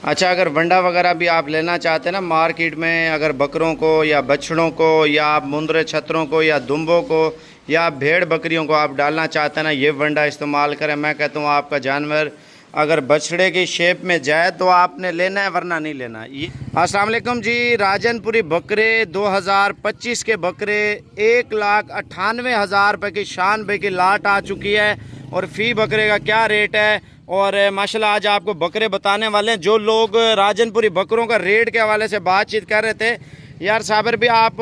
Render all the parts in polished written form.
अच्छा, अगर वंडा वगैरह भी आप लेना चाहते हैं ना मार्केट में, अगर बकरों को या बछड़ों को या आप मुंदरे छतरों को या दुम्बों को या भेड़ बकरियों को आप डालना चाहते हैं ना, ये वंडा इस्तेमाल करें। मैं कहता हूँ आपका जानवर अगर बछड़े की शेप में जाए तो आपने लेना है, वरना नहीं लेना। ये अस्सलाम वालेकुम जी। राजनपुरी बकरे 2025 के बकरे 1,98,000 रुपये की शान की लाट आ चुकी है। और फ़ी बकरे का क्या रेट है और माशाल्लाह आज आपको बकरे बताने वाले हैं। जो लोग राजनपुरी बकरों का रेट के हवाले से बातचीत कर रहे थे, यार साबिर भी आप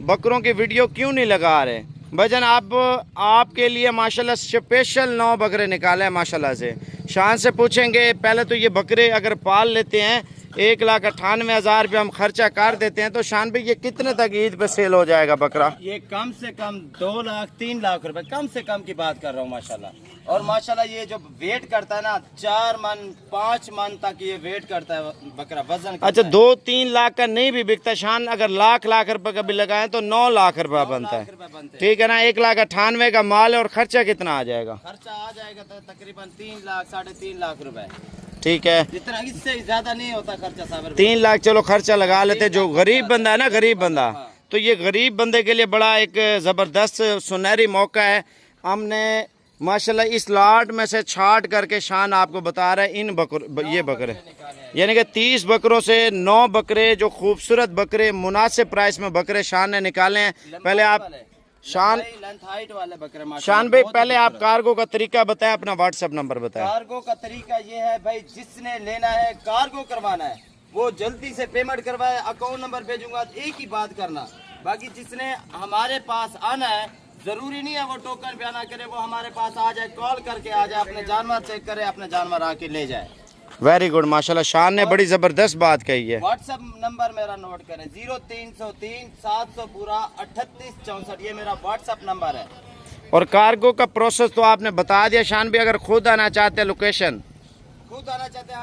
बकरों की वीडियो क्यों नहीं लगा रहे भजन, आपके लिए माशाल्लाह स्पेशल 9 बकरे निकाले हैं माशाल्लाह से। शान से पूछेंगे पहले तो ये बकरे अगर पाल लेते हैं 1,98,000 रुपये हम खर्चा कर देते हैं तो शान भाई ये कितने तक ईद पे सेल हो जाएगा बकरा? ये कम से कम 2 लाख 3 लाख रुपए कम से कम की बात कर रहा हूँ माशाल्लाह। और माशाल्लाह ये जो वेट करता है ना 4 मन 5 मन तक ये वेट करता है बकरा, वजन करता अच्छा 2-3 लाख का नहीं भी बिकता शान, अगर लाख रुपए का भी लगाए तो 9 लाख रुपया बनता है। ठीक है ना, 1,98,000 का माल है और खर्चा कितना आ जाएगा? खर्चा आ जाएगा तो तकरीबन 3 लाख 3.5 लाख रुपए। ठीक है, जितना इससे ज्यादा नहीं होता खर्चा साबर। 3 लाख चलो खर्चा लगा लेते। जो गरीब बंदा है ना, गरीब बंदा, तो ये गरीब बंदे के लिए बड़ा एक ज़बरदस्त सुनहरी मौका है। हमने माशाल्लाह इस लाट में से छाट करके शान आपको बता रहा है ये बकरे यानी कि 30 बकरों से 9 बकरे जो खूबसूरत बकरे मुनासिब प्राइस में बकरे शान ने निकाले हैं। पहले आप शान भाई पहले आप कार्गो का तरीका बताएं, अपना व्हाट्सएप नंबर बताएं। कार्गो का तरीका ये है भाई, जिसने लेना है कार्गो करवाना है वो जल्दी से पेमेंट करवाए, अकाउंट नंबर भेजूंगा, एक ही बात करना। बाकी जिसने हमारे पास आना है जरूरी नहीं है वो टोकन पे आना करे, वो हमारे पास आ जाए, कॉल करके आ जाए, अपने जानवर चेक करे, अपने जानवर आके ले जाए। वेरी गुड माशाल्लाह, शान ने बड़ी जबरदस्त बात कही है। व्हाट्सएप नंबर मेरा नोट करें 0303 700 पूरा 3864, ये मेरा व्हाट्सएप नंबर है। और कार्गो का प्रोसेस तो आपने बता दिया शान भी, अगर खुद आना चाहते हैं लोकेशन खुद आना चाहते हैं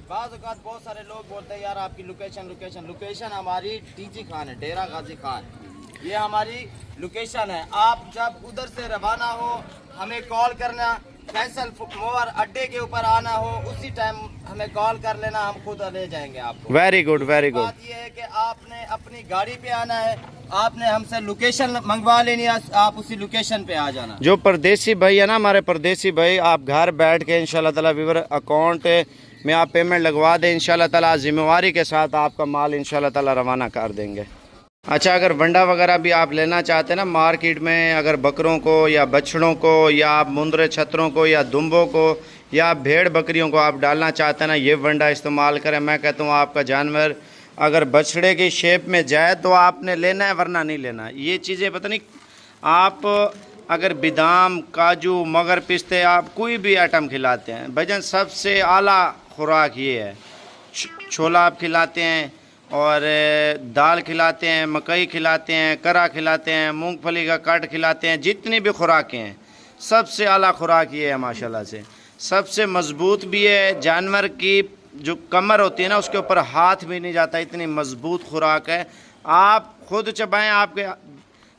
बहुत सारे लोग बोलते हैं यार आपकी लोकेशन हमारी टीजी खान है, डेरा गाजी खान, ये हमारी लोकेशन है। आप जब उधर से रवाना हो हमें कॉल करना, फैसल मोवर अड्डे के ऊपर आना हो उसी टाइम हमें कॉल कर लेना, हम खुद ले जाएंगे आपको। Very good very good. बात ये है कि आपने अपनी गाड़ी पे आना है, आपने हमसे लोकेशन मंगवा लेनी है, आप उसी लोकेशन पे आ जाना। जो परदेसी भाई है ना, हमारे परदेसी भाई, आप घर बैठ के इंशाल्लाह ताला विवर अकाउंट में आप पेमेंट लगवा दें, इंशाल्लाह ताला जिम्मेवारी के साथ आपका माल इंशाल्लाह ताला रवाना कर देंगे। अच्छा, अगर वंडा वगैरह भी आप लेना चाहते हैं ना मार्केट में, अगर बकरों को या बछड़ों को या आप मुंदरे छतरों को या दुम्बों को या भेड़ बकरियों को आप डालना चाहते हैं ना, ये वंडा इस्तेमाल करें। मैं कहता हूँ आपका जानवर अगर बछड़े की शेप में जाए तो आपने लेना है, वरना नहीं लेना। ये चीज़ें पता नहीं, आप अगर बादाम काजू मगर पिस्ते आप कोई भी आइटम खिलाते हैं भजन, सबसे आला खुराक ये है। छोला आप खिलाते हैं और दाल खिलाते हैं, मकई खिलाते हैं, करा खिलाते हैं, मूंगफली का कट खिलाते हैं, जितनी भी खुराकें हैं सबसे आला खुराक ये है माशाल्लाह से। सबसे मज़बूत भी है, जानवर की जो कमर होती है ना उसके ऊपर हाथ भी नहीं जाता, इतनी मज़बूत खुराक है। आप खुद चबाएं,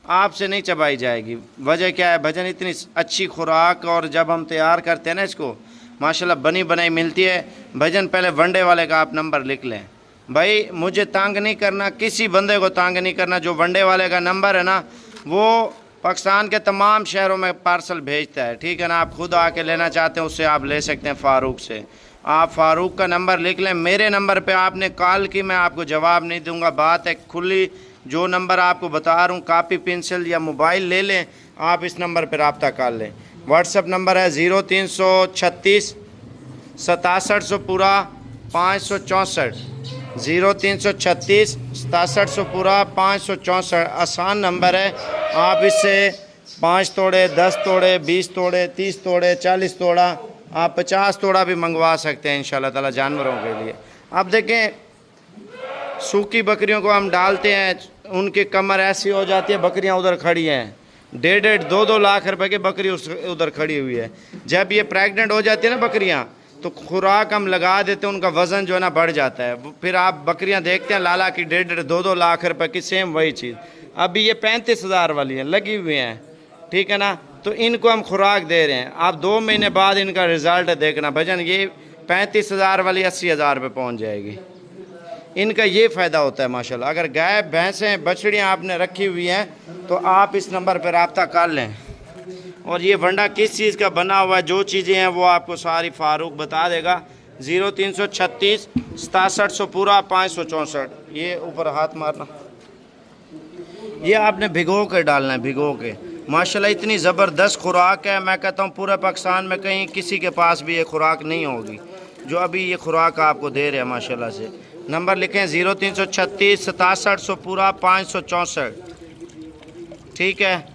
आपसे नहीं चबाई जाएगी। वजह क्या है भजन, इतनी अच्छी खुराक, और जब हम तैयार करते हैं ना इसको माशाल्लाह बनी बनाई मिलती है भजन। पहले वनडे वाले का आप नंबर लिख लें भाई, मुझे तंग नहीं करना, किसी बंदे को तंग नहीं करना। जो वनडे वाले का नंबर है ना वो पाकिस्तान के तमाम शहरों में पार्सल भेजता है, ठीक है ना। आप खुद आके लेना चाहते हैं उससे आप ले सकते हैं, फ़ारूक से। आप फ़ारूक का नंबर लिख लें, मेरे नंबर पे आपने कॉल की, मैं आपको जवाब नहीं दूंगा, बात है खुली। जो नंबर आपको बता रहा हूँ, कापी पेंसिल या मोबाइल ले लें, आप इस नंबर पर रब्ता कर लें। व्हाट्सअप नंबर है 0336 6700 पूरा 564, 0336 6700 पूरा 564 आसान नंबर है। आप इससे 5 तोड़े 10 तोड़े 20 तोड़े 30 तोड़े 40 तोड़ा आप 50 तोड़ा भी मंगवा सकते हैं इंशाल्लाह ताला जानवरों के लिए। आप देखें सूखी बकरियों को हम डालते हैं, उनकी कमर ऐसी हो जाती है, बकरियां उधर खड़ी हैं, 1.5 2 लाख रुपए की बकरी उधर खड़ी हुई है। जब ये प्रेग्नेंट हो जाती है ना बकरियां तो खुराक हम लगा देते हैं, उनका वज़न जो है ना बढ़ जाता है। फिर आप बकरियां देखते हैं लाला की 1.5 2 लाख रुपए की सेम वही चीज़, अभी ये 35,000 वाली हैं लगी हुई हैं, ठीक है ना। तो इनको हम खुराक दे रहे हैं, आप 2 महीने बाद इनका रिज़ल्ट देखना भजन। ये 35,000 वाली 80,000 पे पहुँच जाएगी। इनका ये फ़ायदा होता है माशाल्लाह। अगर गाय भैंसें बछड़ियाँ आपने रखी हुई हैं तो आप इस नंबर पर रब्ता कर लें। और ये वंडा किस चीज़ का बना हुआ है, जो चीज़ें हैं वो आपको सारी फारूक बता देगा। 0336 6700 पूरा 564। ये ऊपर हाथ मारना, ये आपने भिगो के डालना है, भिगो के। माशाल्लाह इतनी ज़बरदस्त खुराक है, मैं कहता हूँ पूरे पाकिस्तान में कहीं किसी के पास भी ये खुराक नहीं होगी जो अभी ये खुराक आपको दे रहे हैं माशाल्लाह से। नंबर लिखें 0336 6700 पूरा 564। ठीक है।